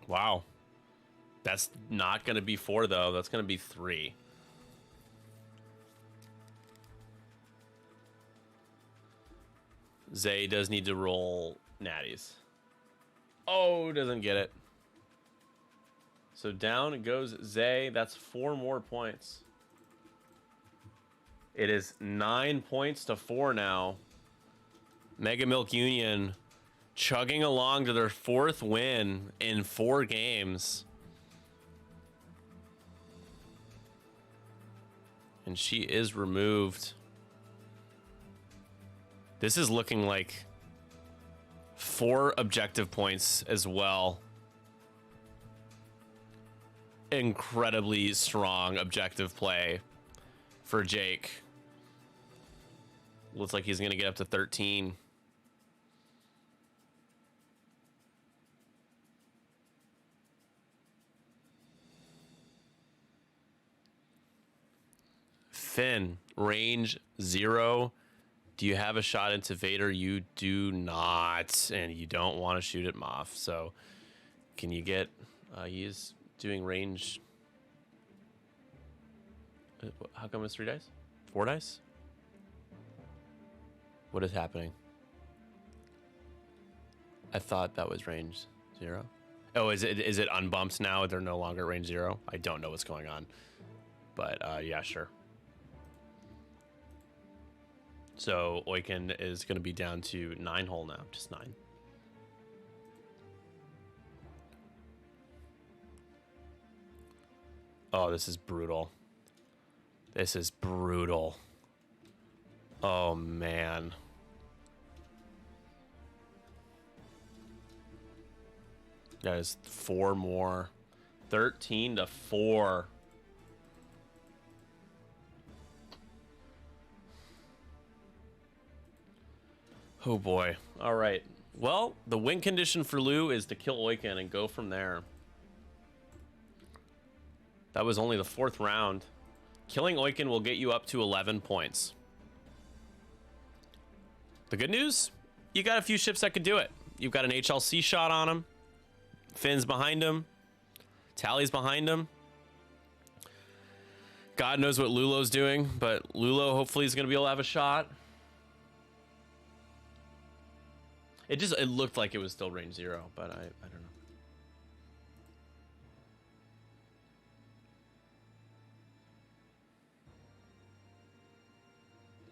Wow. That's not going to be 4, though. That's going to be 3. Zay does need to roll natties. Oh, doesn't get it. So down goes Zay. That's 4 more points. It is 9 points to 4 now. Mega Milk Union chugging along to their 4th win in 4 games. And she is removed. This is looking like 4 objective points as well. Incredibly strong objective play for Jake. Looks like he's going to get up to 13. Finn, range 0. Do you have a shot into Vader? You do not, and you don't want to shoot at Moff. So can you get... he is doing range... How come it's 3 dice? 4 dice? What is happening? I thought that was range 0. Oh, is it unbumped now? They're no longer range 0? I don't know what's going on. But yeah, sure. So Oiken is going to be down to 9 hole now, just 9. Oh, this is brutal. This is brutal. Oh, man. That is 4 more. 13-4. Oh boy. All right. Well, the win condition for Lou is to kill Oiken and go from there. That was only the 4th round. Killing Oiken will get you up to 11 points. The good news? You got a few ships that could do it. You've got an HLC shot on him. Finn's behind him. Tally's behind him. God knows what Lulo's doing, but Lulo hopefully is going to be able to have a shot. It looked like it was still range 0, but I don't know.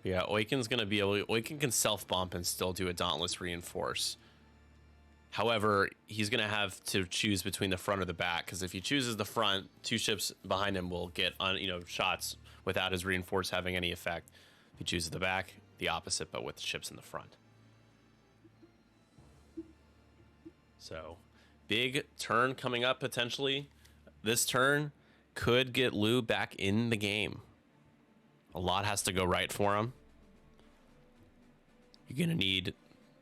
Yeah, Oiken's going to be able to... Oiken can self-bump and still do a Dauntless Reinforce. However, he's going to have to choose between the front or the back, because if he chooses the front, 2 ships behind him will get shots without his Reinforce having any effect. If he chooses the back, the opposite, but with the ships in the front. So, big turn coming up potentially. This turn could get Lou back in the game. A lot has to go right for him. You're going to need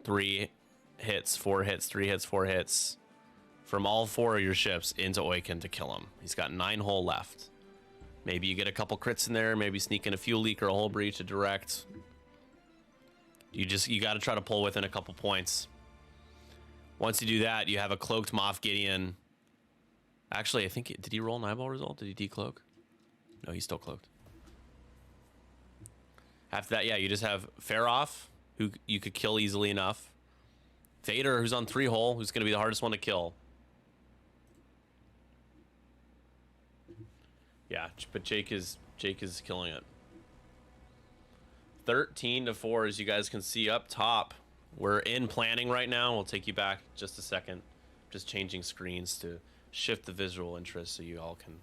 3 hits, 4 hits, 3 hits, 4 hits from all 4 of your ships into Oiken to kill him. He's got 9 hull left. Maybe you get a couple crits in there, maybe sneak in a fuel leak or a hull breach, a direct. You got to try to pull within a couple points. Once you do that, you have a cloaked Moff Gideon. Actually, I think, did he roll an eyeball result? Did he decloak? No, he's still cloaked. After that, yeah, you just have Faroff, who you could kill easily enough. Vader, who's on 3 hole, who's going to be the hardest one to kill. Yeah, but Jake is killing it. 13-4, as you guys can see up top. We're in planning right now. We'll take you back just a second. Just changing screens to shift the visual interest so you all can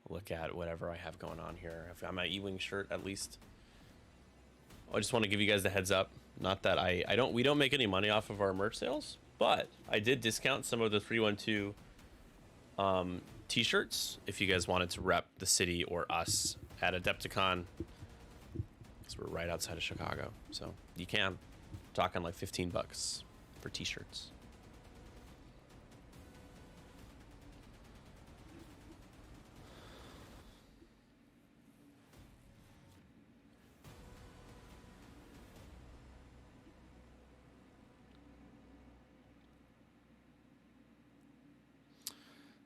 look at whatever I have going on here. I've got my E-Wing shirt at least. I just want to give you guys the heads up. Not that we don't make any money off of our merch sales, but I did discount some of the 312 t-shirts if you guys wanted to rep the city or us at Adepticon, because we're right outside of Chicago. So you can. Talking like $15 for t-shirts.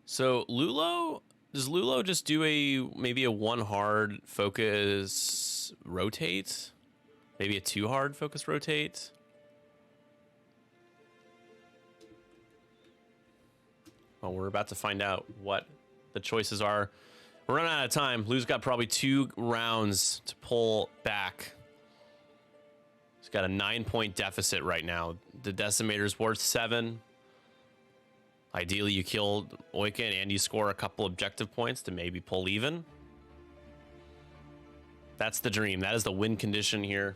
So Lulo, does Lulo just do maybe a 1 hard focus rotate? Maybe a 2 hard focus rotate? Well, we're about to find out what the choices are. We're running out of time. Lou's got probably 2 rounds to pull back. He's got a 9-point deficit right now. The Decimator's worth 7. Ideally, you kill Oiken and you score a couple objective points to maybe pull even. That's the dream. That is the win condition here.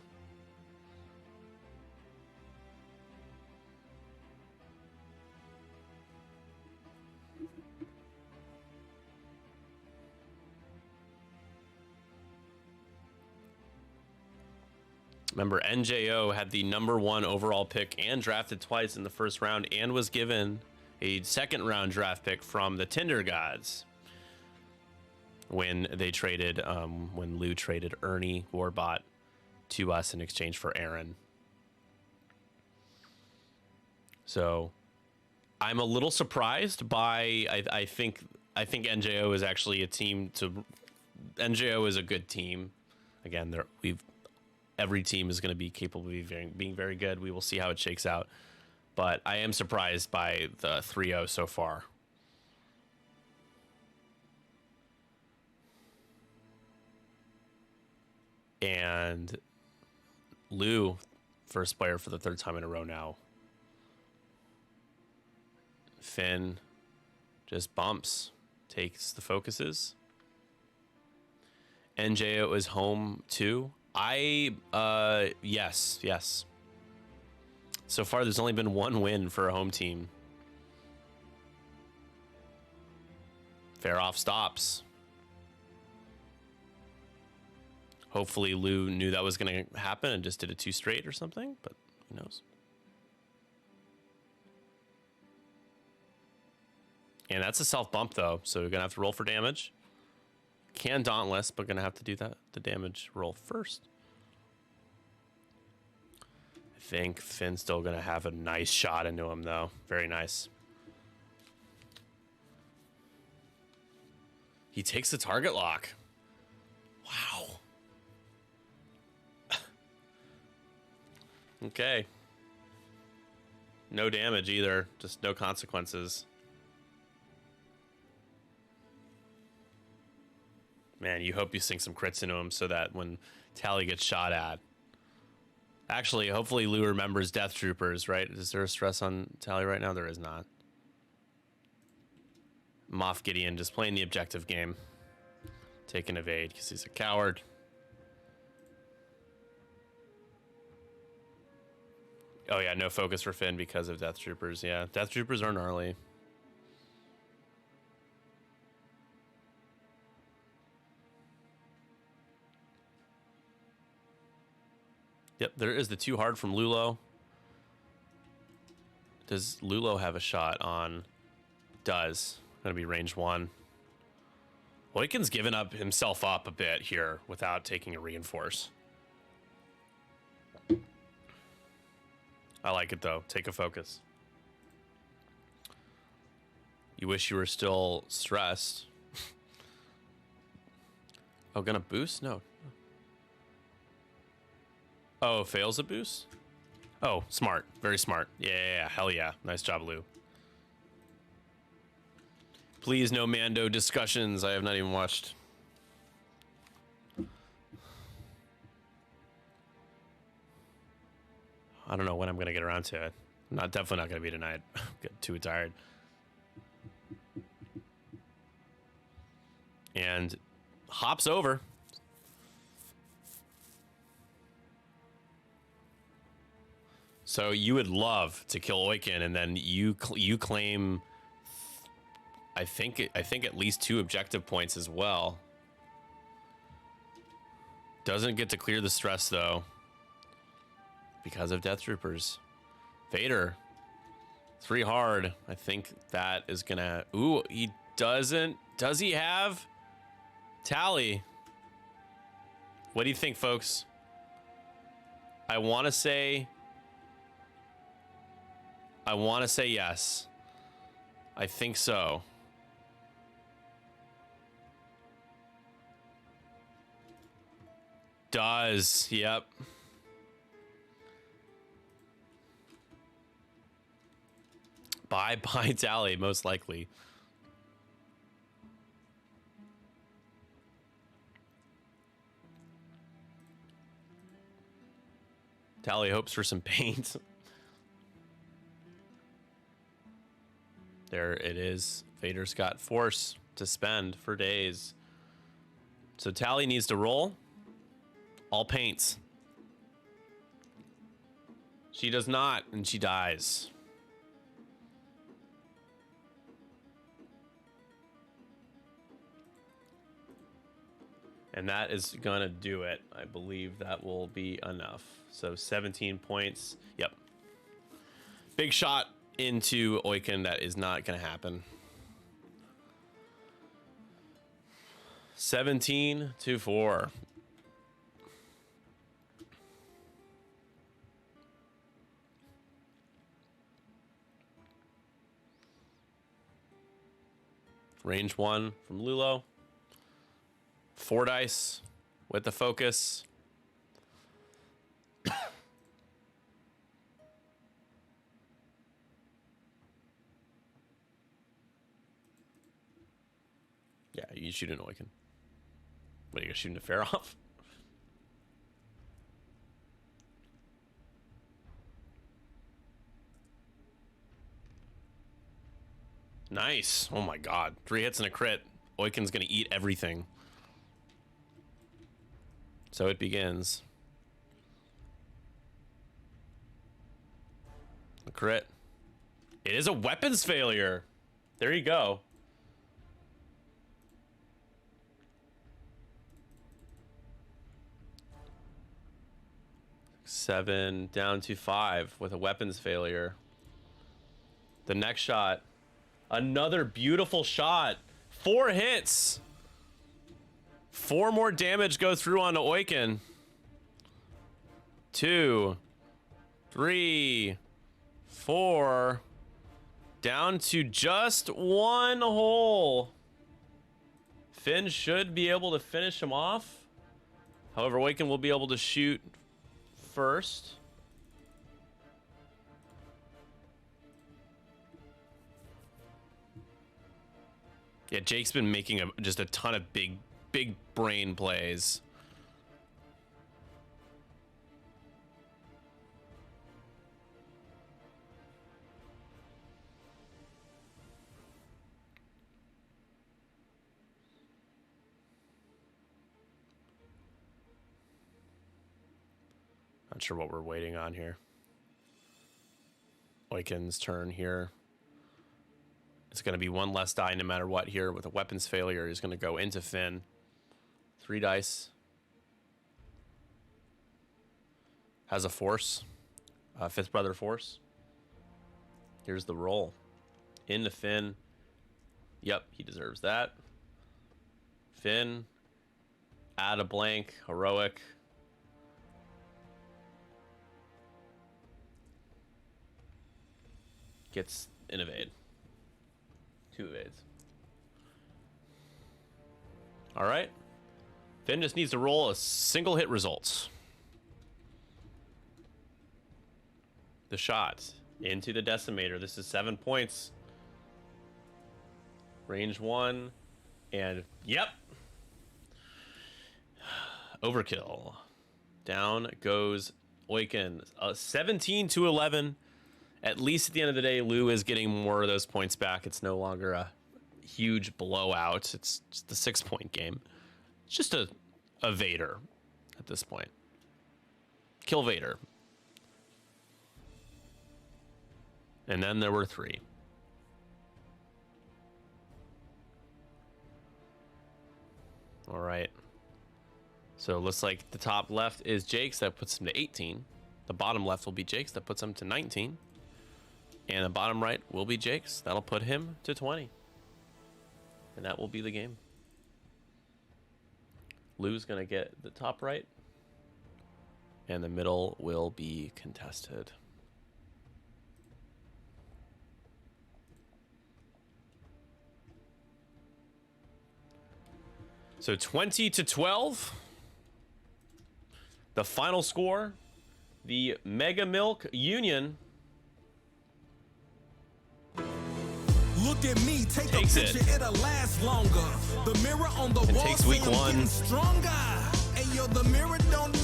Remember, NJO had the #1 overall pick and drafted twice in the first round and was given a 2nd round draft pick from the Tinder Gods when they traded, when Lou traded Ernie Warbot to us in exchange for Aaron. So I'm a little surprised by, I think NJO is actually a team to, NJO is a good team. Again, every team is going to be capable of being very good. We will see how it shakes out. But I am surprised by the 3-0 so far. And Lou, first player for the third time in a row now. Finn just bumps, takes the focuses. NJO is home too. Yes. So far, there's only been one win for a home team. Fair off stops. Hopefully Lou knew that was going to happen and just did a 2 straight or something, but who knows? And that's a self bump though, so we're gonna have to roll for damage. Can Dauntless, but gonna have to do that the damage roll first. I think Finn's still gonna have a nice shot into him though. Very nice. He takes the target lock. Wow. Okay. No damage either, just no consequences. Man, you hope you sink some crits into him so that when Tally gets shot at. Actually, hopefully Lou remembers Death Troopers, right? Is there a stress on Tally right now? There is not. Moff Gideon just playing the objective game. Taking evade because he's a coward. Oh yeah, no focus for Finn because of Death Troopers. Yeah, Death Troopers are gnarly. Yep, there is the 2 hard from Lulo. Does Lulo have a shot on? Does. Gonna be range 1. Oiken's given up himself up a bit here without taking a reinforce. I like it though. Take a focus. You wish you were still stressed. Oh, gonna boost? No. Oh, fails a boost? Oh, smart. Very smart. Yeah, hell yeah. Nice job, Lou. Please, no Mando discussions. I have not even watched. I don't know when I'm going to get around to it. Definitely not going to be tonight. Get too tired. And hops over. So you would love to kill Oiken, and then you claim, I think at least 2 objective points as well. Doesn't get to clear the stress though, because of Death Troopers. Vader, 3 hard. I think that is gonna. Ooh, he doesn't. Does he have Tally? What do you think, folks? I want to say yes. I think so. Does. Yep. Bye Tally, most likely. Tally hopes for some paint. There it is. Vader's got force to spend for days. So Tally needs to roll. All paints. She does not, and she dies. And that is gonna do it. I believe that will be enough. So 17 points. Yep. Big shot into Oiken. That is not gonna happen. 17-4. Range 1 from Lulo. 4 dice with the focus. shooting Oiken? What, are you shooting a fair off? Nice. Oh my god. 3 hits and a crit. Oiken's gonna eat everything. So it begins. A crit. It is a weapons failure. There you go. 7 down to 5 with a weapons failure. The next shot. Another beautiful shot. 4 hits. 4 more damage go through onto Oiken. 2, 3, 4. Down to just 1 hole. Finn should be able to finish him off. However, Oiken will be able to shoot first. Yeah, Jake's been making just a ton of big brain plays. Not sure what we're waiting on here. Oiken's turn here. It's going to be 1 less die no matter what here. With a weapons failure, he's going to go into Finn. 3 dice. Has a force. Fifth brother force. Here's the roll. Into Finn. Yep, he deserves that. Finn. Add a blank. Heroic. Gets an evade. 2 evades. All right. Finn just needs to roll a single hit results. The shot into the decimator. This is 7 points. Range 1. And yep. Overkill. Down goes Oiken. 17 to 11. At least at the end of the day, Lou is getting more of those points back. It's no longer a huge blowout. It's just a 6-point game. It's just a Vader at this point. Kill Vader. And then there were 3. All right. So it looks like the top left is Jake's. That puts him to 18. The bottom left will be Jake's. That puts him to 19. And the bottom right will be Jake's. That'll put him to 20. And that will be the game. Lou's going to get the top right. And the middle will be contested. So 20 to 12. The final score. The Mega Milk Union look at me, take takes a picture, it. it'll last longer. The mirror on the And wall takes week say I'm 1. getting stronger. Hey yo, the mirror don't